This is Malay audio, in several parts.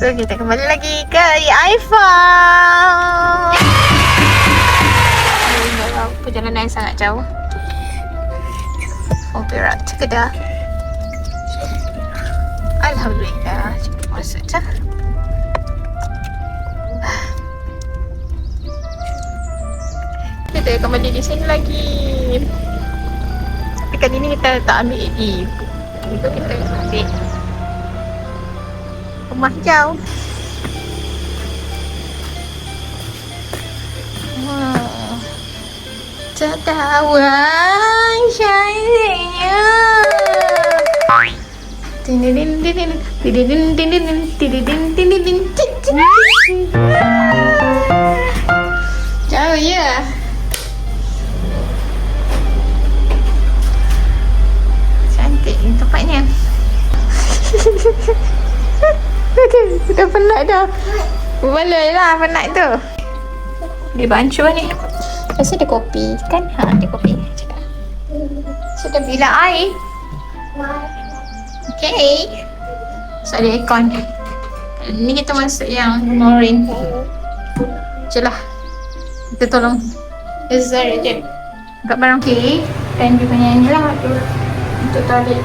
So kita kembali lagi ke iPhone. Perjalanan yang sangat jauh. Perak ke Kedah. Alhamdulillah cepat masuk je. Kita kembali di sini lagi. Tapi kali ni kita tak ambil leave. Itu kita ambil rumah hijau. Tertawan cantiknya. Jauh ya. Cantik ni tempatnya. Dah penat dah. Boleh lah penat tu. Dia bancuh ni. Rasa ada kopi kan? Ha, ada kopi. Sudah bila air. Okay. So ada aircon. Ni kita masuk yang Norin. Jelah. Kita tolong Azhar je. Angkat barang okay. Dan dia punya ni lah tu. Untuk toilet.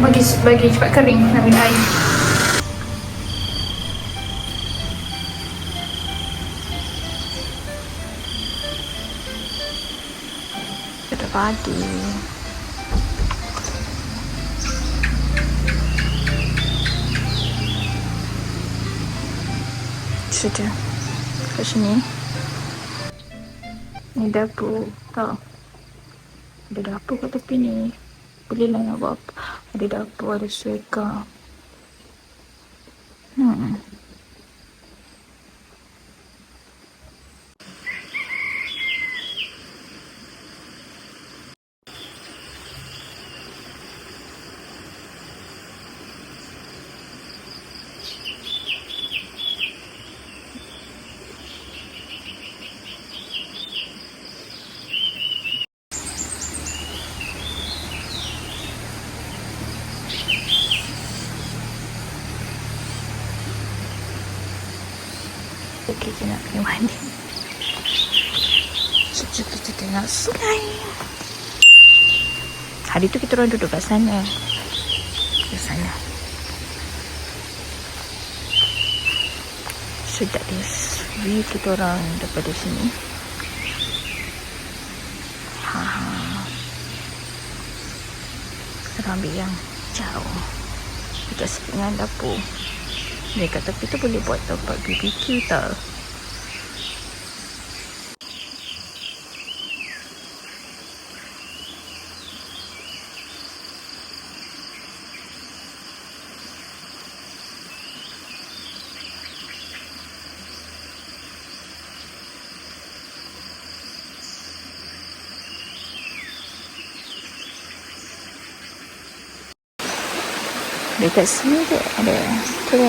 Bagi cepat kering ambil air. Sudah pagi. Sudah kat sini. Ni dapur. Tau. Ada dapur kat tepi ni. Boleh lah nak buat apa. Ada dapur, ada sueka. Okay, kita nak pergi mandi. Sekejap kita tengok sungai. Hari tu kita orang duduk kat sana. Di sana. So that is view kita orang daripada sini. Kita ambil yang jauh. Dekat sepengan dapur. Dekat tepi tu boleh buat tempat BBQ tau. Dekat sini tu ada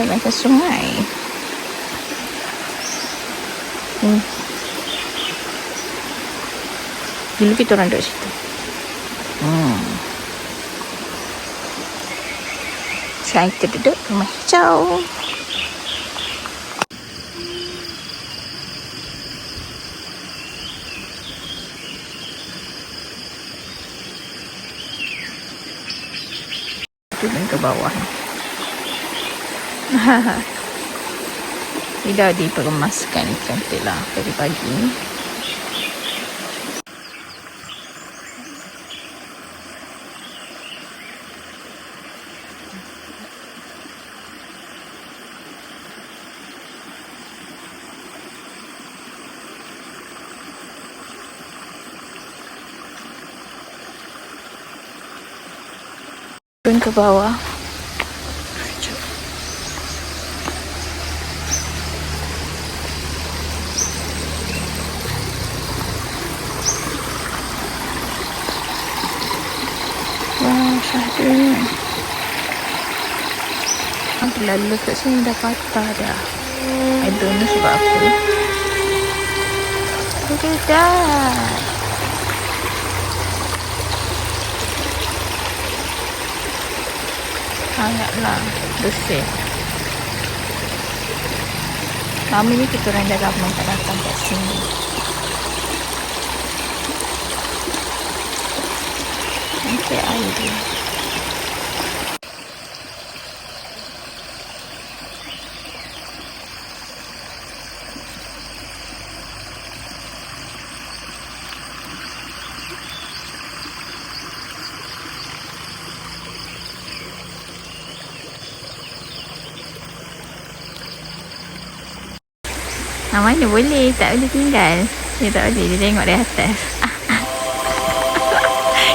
macam sungai. Dulu kita orang duduk situ. Sekarang kita duduk rumah hijau. Turun ke bawah ni. Dia dah dipermaskan cantik lah dari pagi ni. Turun ke bawah. Wah, syahdu. Lalu kat sini dah patah dah. I don't know sebab apa. Look at that. Sangatlah bersih. Lama ni kita orang dah lama tak datang kat sini. Nampak air dia. Mana boleh, tak boleh tinggal. Dia tak boleh, dia tengok dari atas.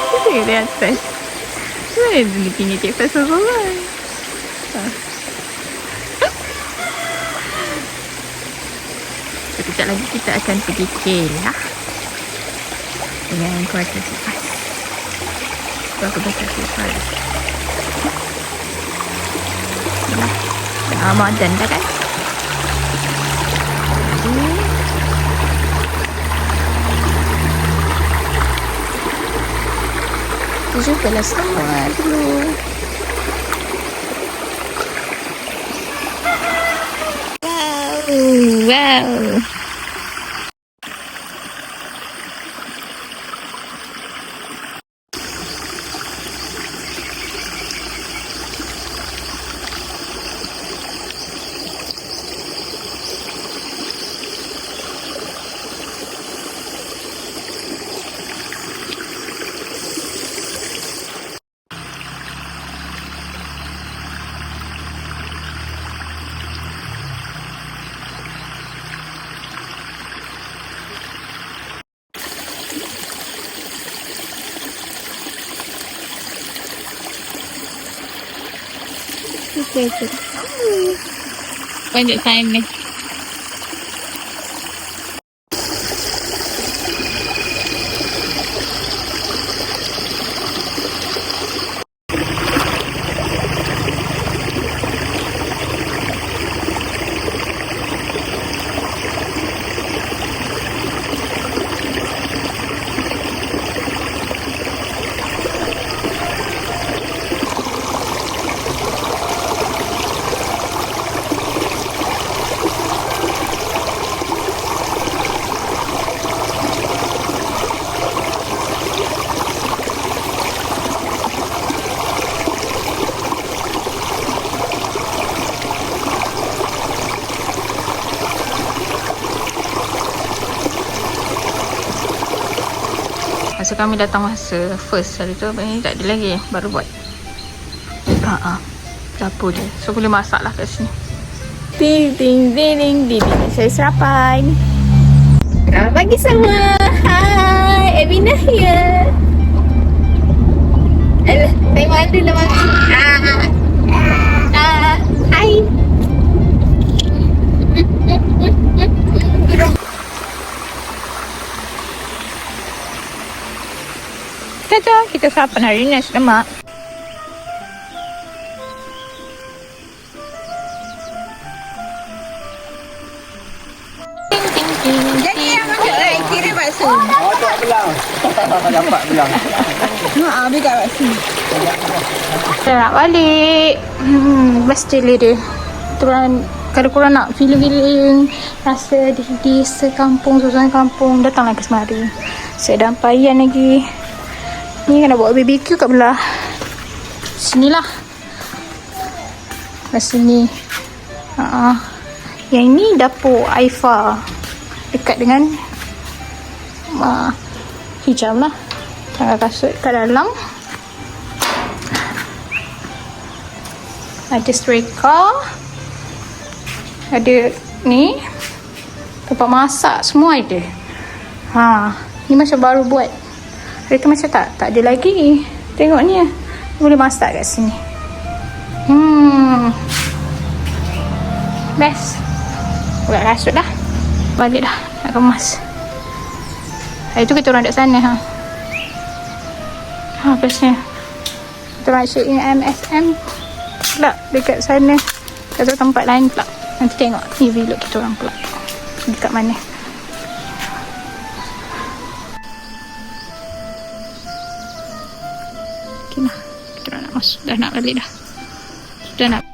Dia tengok dari atas. Mana dia boleh tinggal cik pasal seorang. Sekejap lagi kita akan pergi Kelah dengan keluarga Kipas. Keluarga besar Kipas. Ramadan dah kan? Jumpalah semua dulu. Wow. Okay. Banyak time ni. Masa kami datang masa first hari tu, ni tak ada lagi, baru buat. Dapur dia. So boleh masak lah kat sini. Ding ding ding ding ding. Saya sarapan. Selamat pagi semua. Hai, Evina here. Alah, saya malu lah mami. Hai. Tada, kita sarapan hari ni nasi lemak. Jadi yang macam ni kira bakso. Oh, tak belang. Dapat belang. Habis kat bakso. Kita nak balik. Best jelly dia. Turun, kalau korang nak feeling rasa di sekampung, suasana kampung, datanglah ke Semari. Sedang payan lagi. Ni kena buat BBQ kat belah sinilah. Kat sini. Yang ni dapur Aifa. Dekat dengan hijab lah. Tangga kasut kat dalam. Ada streka. Ada ni. Tempat masak semua ada. Ni macam baru buat. Kereta macam tak ada lagi. Tengok ni. Boleh masak kat sini. Best. Buka kasut dah. Balik dah. Nak kemas. Hari tu kita orang dekat sana. Bestnya. Kita orang asyik dengan MSM. Pula dekat sana. Satu tempat lain pula. Nanti tengok ni vlog kita orang pula. Dekat mana. Okay lah. Kita orang nak masuk. Dah nak balik dah. Sudah nak.